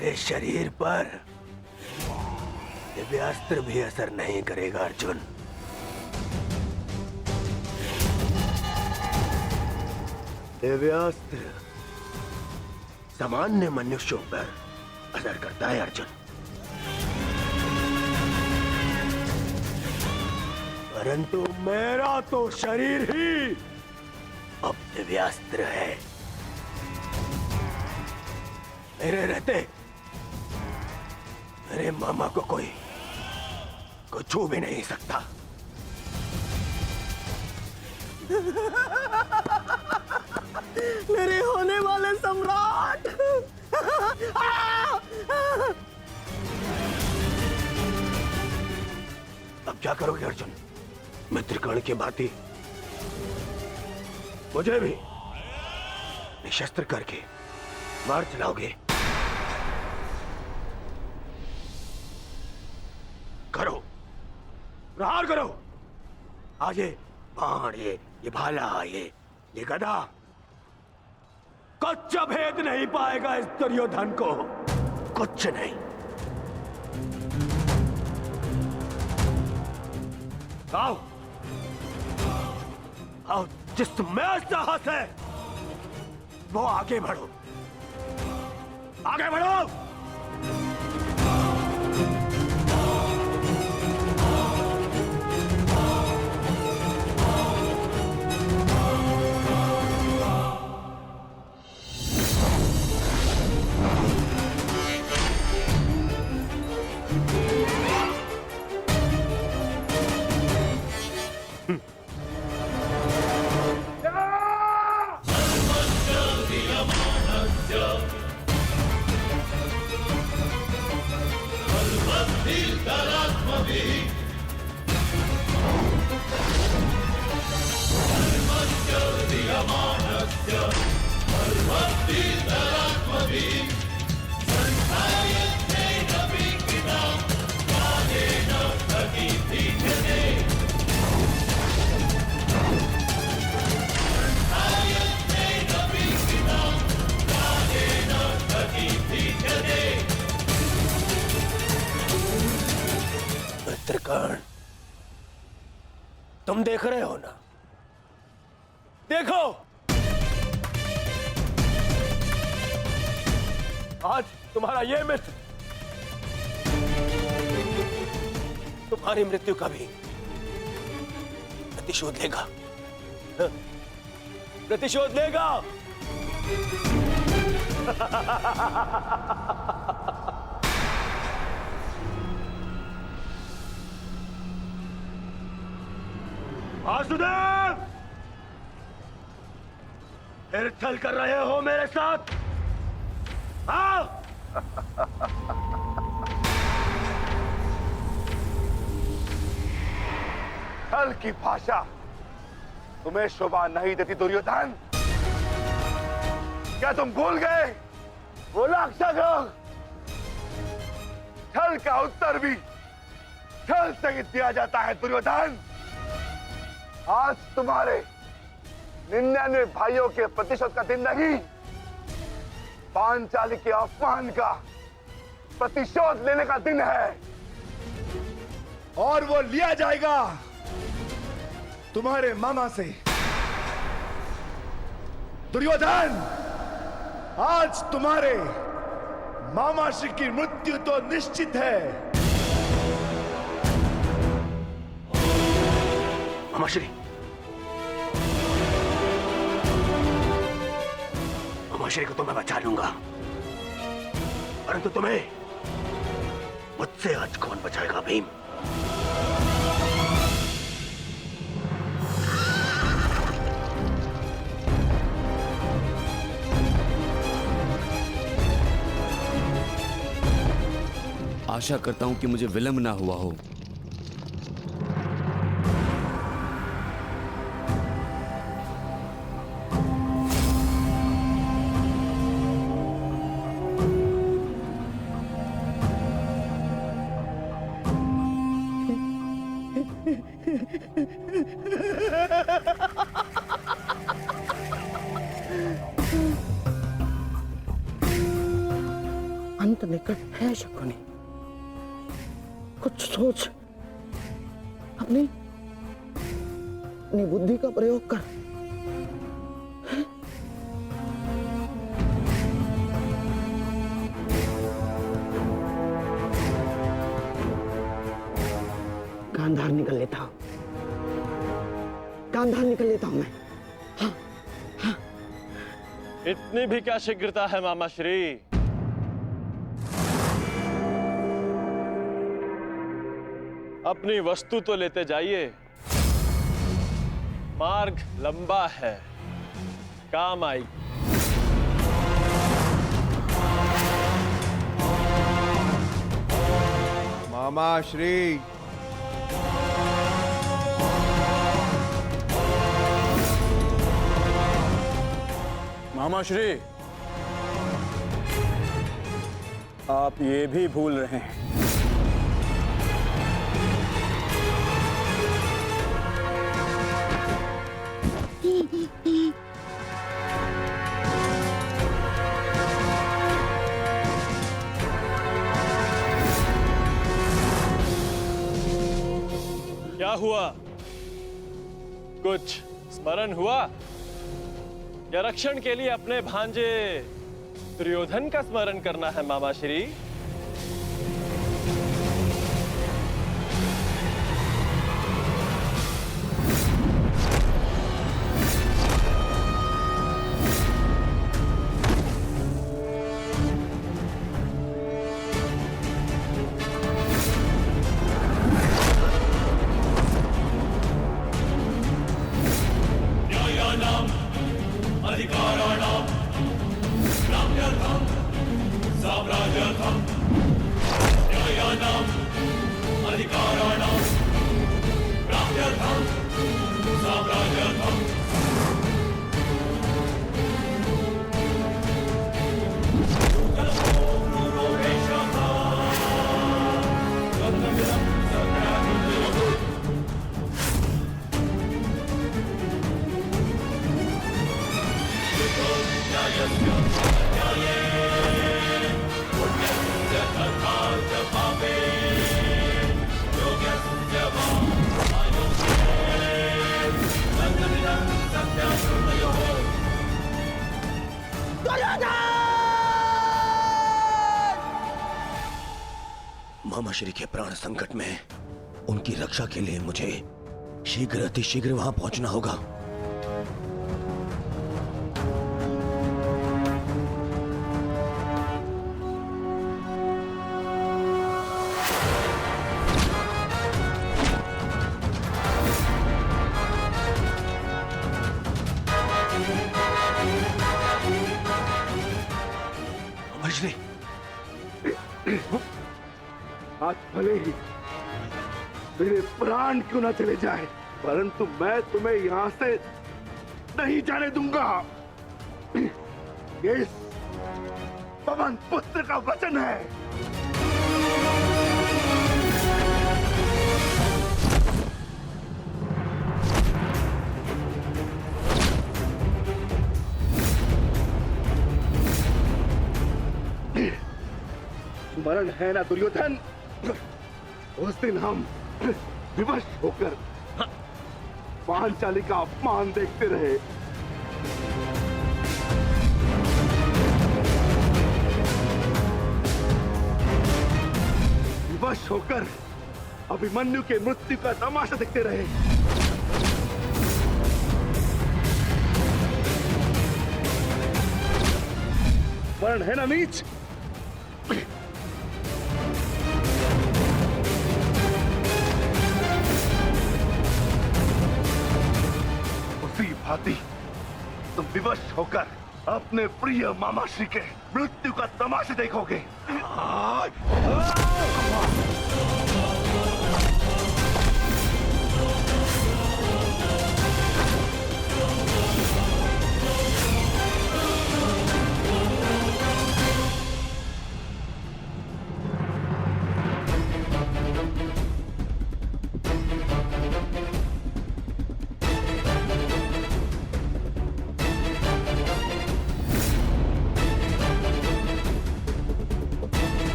मेरे शरीर पर दिव्यास्त्र भी असर नहीं करेगा अर्जुन। दिव्यास्त्र सामान्य मनुष्यों पर असर करता है अर्जुन, परंतु मेरा तो शरीर ही अब दिव्यास्त्र है। मेरे रहते मेरे मामा को कोई छू भी नहीं सकता। मेरे होने वाले सम्राट! अब क्या करोगे अर्जुन? मित्रकर्ण की भांति मुझे भी निशस्त्र करके मार चलाओगे? करो, प्रहार करो। आज ये बाण, ये भाला, ये गदा कुछ भेद नहीं पाएगा इस दुर्योधन को, कुछ नहीं। आओ आओ, जिसमें साहस है वो आगे बढ़ो, आगे बढ़ो। मित्रकर्ण, तुम देख रहे हो ना? देखो, आज तुम्हारा ये मित्र तुम्हारी मृत्यु का भी प्रतिशोध लेगा, प्रतिशोध लेगा। वासुदेव, फिर छल कर रहे हो मेरे साथ? हाँ? छल की भाषा तुम्हें शोभा नहीं देती दुर्योधन। क्या तुम भूल गए वो राक्षस लोग? छल का उत्तर भी छल से ही दिया जाता है दुर्योधन। आज तुम्हारे 99 भाइयों के प्रतिशोध का दिन नहीं, पांचाली के अपमान का प्रतिशोध लेने का दिन है, और वो लिया जाएगा तुम्हारे मामा से। दुर्योधन, आज तुम्हारे मामा श्री की मृत्यु तो निश्चित है। मामाश्री, मामाश्री को तो मैं बचा लूंगा, परंतु तुम्हें मुझसे आज कौन बचाएगा भीम? आशा करता हूं कि मुझे विलंब ना हुआ हो। अंत निकट है शकुनी। कुछ सोच, अपनी बुद्धि का प्रयोग कर। गांधार निकल लेता हूं, गांधार निकल लेता हूं मैं। इतनी भी क्या शीघ्रता है मामा श्री? अपनी वस्तु तो लेते जाइए। मार्ग लंबा है, काम आई। मामा श्री, मामा श्री, आप ये भी भूल रहे हैं क्या हुआ? कुछ स्मरण हुआ या रक्षण के लिए अपने भांजे दुर्योधन का स्मरण करना है मामा श्री? मामा श्री के प्राण संकट में उनकी रक्षा के लिए मुझे शीघ्र अतिशीघ्र वहां पहुंचना होगा। मामा श्री, आज भले ही मेरे प्राण क्यों ना चले जाए, परंतु मैं तुम्हें यहां से नहीं जाने दूंगा। ये पवन पुत्र का वचन है। स्मरण है ना दुर्योधन, उस दिन हम विवश होकर पांचाली का अपमान देखते रहे। विवश होकर अभिमन्यु के मृत्यु का तमाशा देखते रहे। स्मरण है ना नीच? भांति तुम विवश होकर अपने प्रिय मामा श्री के मृत्यु का तमाशा देखोगे।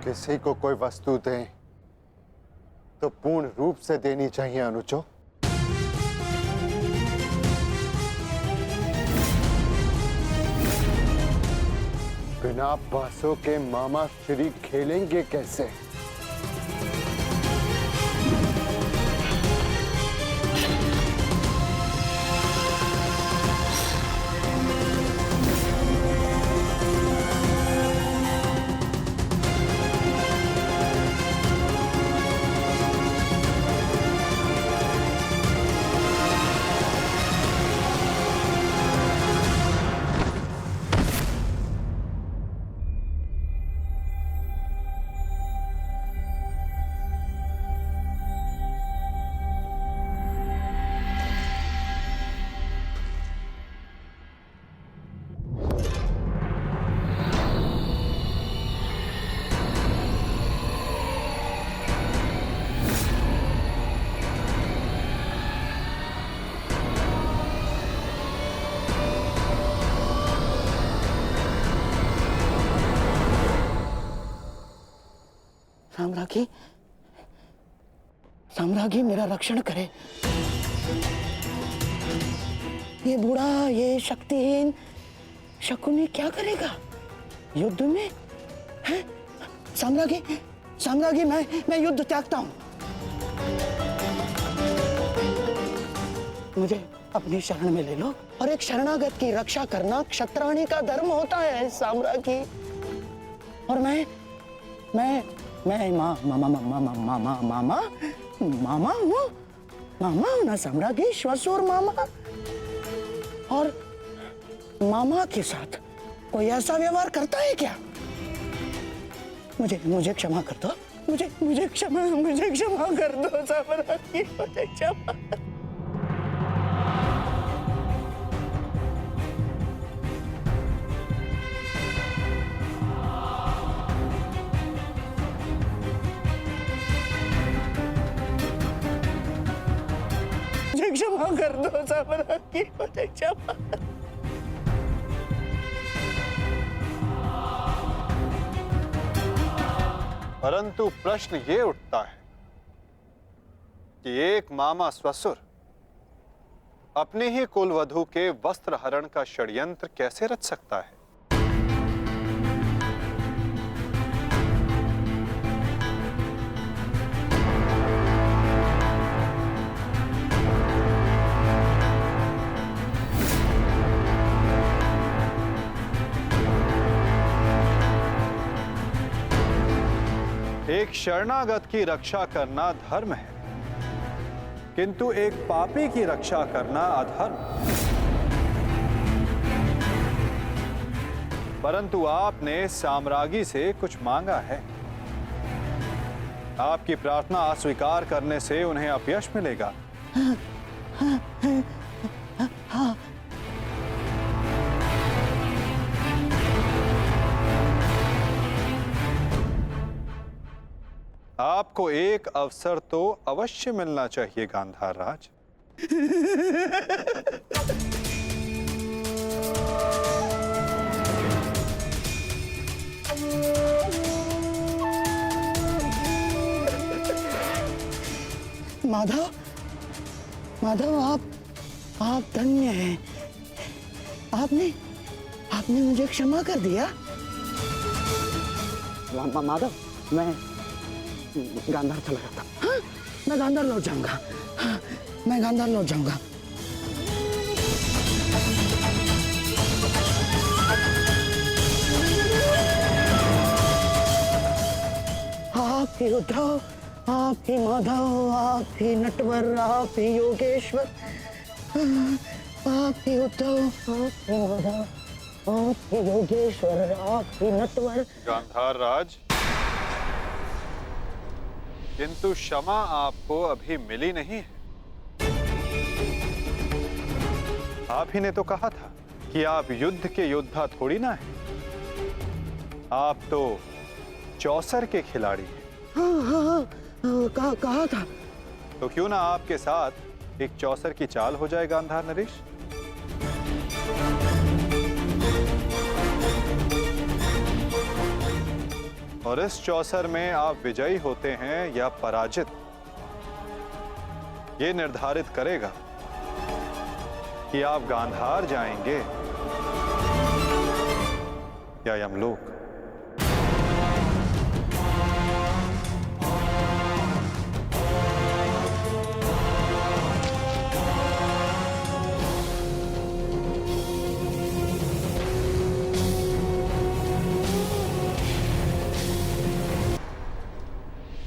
किसी को कोई वस्तु दें तो पूर्ण रूप से देनी चाहिए अनुजो। बिना पैसों के मामा श्री खेलेंगे कैसे? साम्राज्ञी, साम्राज्ञी मेरा रक्षण करे। ये बूढ़ा, ये शक्तिहीन शकुनी क्या करेगा युद्ध में? हैं? साम्राज्ञी, साम्राज्ञी, मैं युद्ध त्यागता हूं। मुझे अपनी शरण में ले लो और एक शरणागत की रक्षा करना क्षत्राणी का धर्म होता है साम्राज्ञी। और मैं मामा हूँ ना साम्राज्ञी, श्वशुर मामा। और मामा के साथ कोई ऐसा व्यवहार करता है क्या? मुझे क्षमा कर दो, मुझे क्षमा कर दो साम्राज्ञी, मुझे क्षमा। क्षमा कर दो साम्राज्ञी, मुझे क्षमा। परंतु प्रश्न ये उठता है कि एक मामा ससुर अपने ही कुलवधू के वस्त्र हरण का षड्यंत्र कैसे रच सकता है? एक शरणागत की रक्षा करना धर्म है, किंतु एक पापी की रक्षा करना अधर्म। परंतु आपने साम्राज्ञी से कुछ मांगा है। आपकी प्रार्थना अस्वीकार करने से उन्हें अपयश मिलेगा। आपको एक अवसर तो अवश्य मिलना चाहिए गांधार राज। माधव, आप धन्य हैं। आपने मुझे क्षमा कर दिया। माधव, मैं गांधार चला जाता। हाँ, मैं गांधार लौट जाऊंगा। हाँ, मैं गांधार लौट जाऊंगा। आप ही उद्धव, आप ही माधव, आप ही नटवर, आप ही योगेश्वर, आप ही उद्धव, आप ही माधव, आप ही योगेश्वर, आप ही नटवर। गांधार राज, किंतु क्षमा आपको अभी मिली नहीं है। आप ही ने तो कहा था कि आप युद्ध के योद्धा थोड़ी ना हैं। आप तो चौसर के खिलाड़ी हैं। हाँ, कहा था। तो क्यों ना आपके साथ एक चौसर की चाल हो जाए गांधार नरेश? और इस चौसर में आप विजयी होते हैं या पराजित, ये निर्धारित करेगा कि आप गांधार जाएंगे या यमलोक।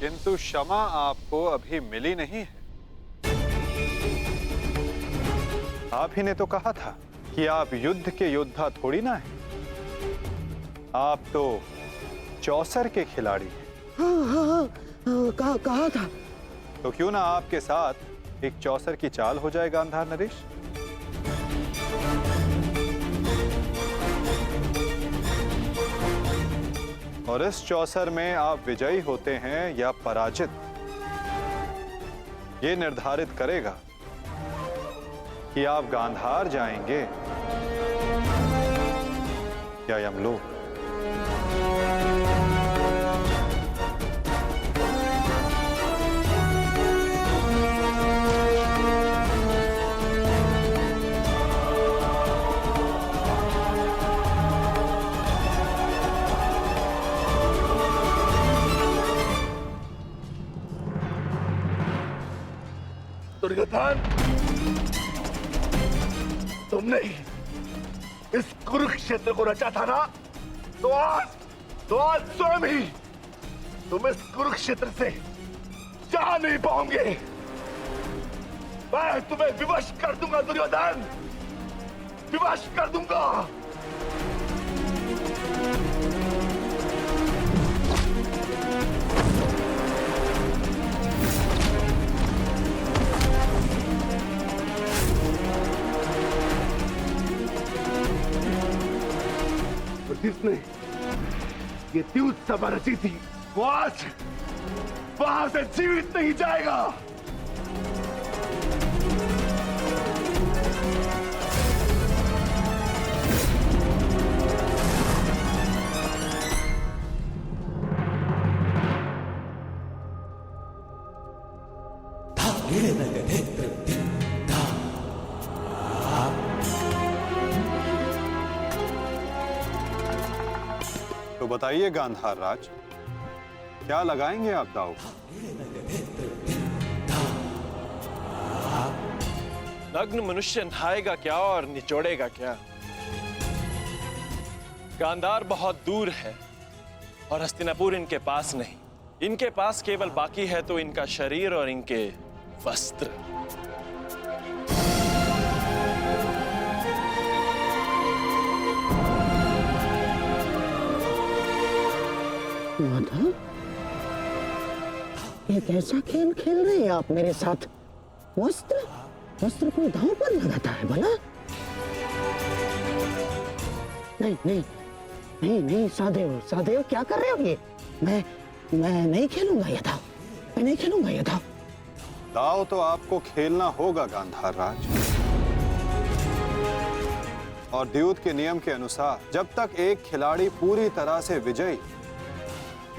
किंतु क्षमा आपको अभी मिली नहीं है। आप ही ने तो कहा था कि आप युद्ध के योद्धा थोड़ी ना हैं। आप तो चौसर के खिलाड़ी हैं। हाँ, कहा था। तो क्यों ना आपके साथ एक चौसर की चाल हो जाए गांधार नरेश? और इस चौसर में आप विजयी होते हैं या पराजित, ये निर्धारित करेगा कि आप गांधार जाएंगे या यमलोक। दुर्योधन, तुमने इस कुरुक्षेत्र को रचा था ना, तो आज स्वयं ही तुम इस कुरुक्षेत्र से जा नहीं पाओगे। मैं तुम्हें विवश कर दूंगा दुर्योधन, विवश कर दूंगा। जिसने ये द्यूत सभा रची थी, वो आज वहां से जीवित नहीं जाएगा। तो बताइए गांधार राज, क्या लगाएंगे आप दांव? नग्न मनुष्य नहाएगा क्या और निचोड़ेगा क्या? गांधार बहुत दूर है और हस्तिनापुर इनके पास नहीं। इनके पास केवल बाकी है तो इनका शरीर और इनके वस्त्र। माता, ये कैसा खेल खेल रहे हैं आप मेरे साथ? वस्त्र को दांव पर लगाता है भला? नहीं, सादेव क्या कर रहे हो ये? मैं नहीं खेलूंगा ये दांव, मैं नहीं खेलूंगा ये दांव। दांव तो आपको खेलना होगा गांधार राज, और द्यूत के नियम के अनुसार जब तक एक खिलाड़ी पूरी तरह से विजयी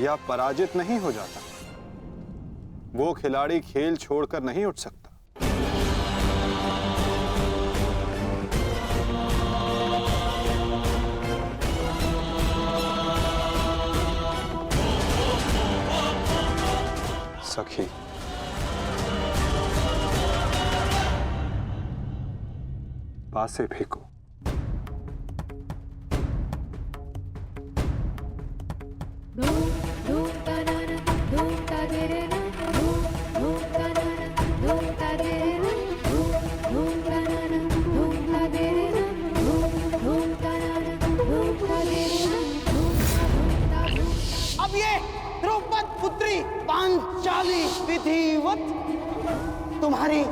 या पराजित नहीं हो जाता, वो खिलाड़ी खेल छोड़कर नहीं उठ सकता। सखी, पासे फेंको। अब ये द्रौपद पुत्री पांचाली विधिवत तुम्हारी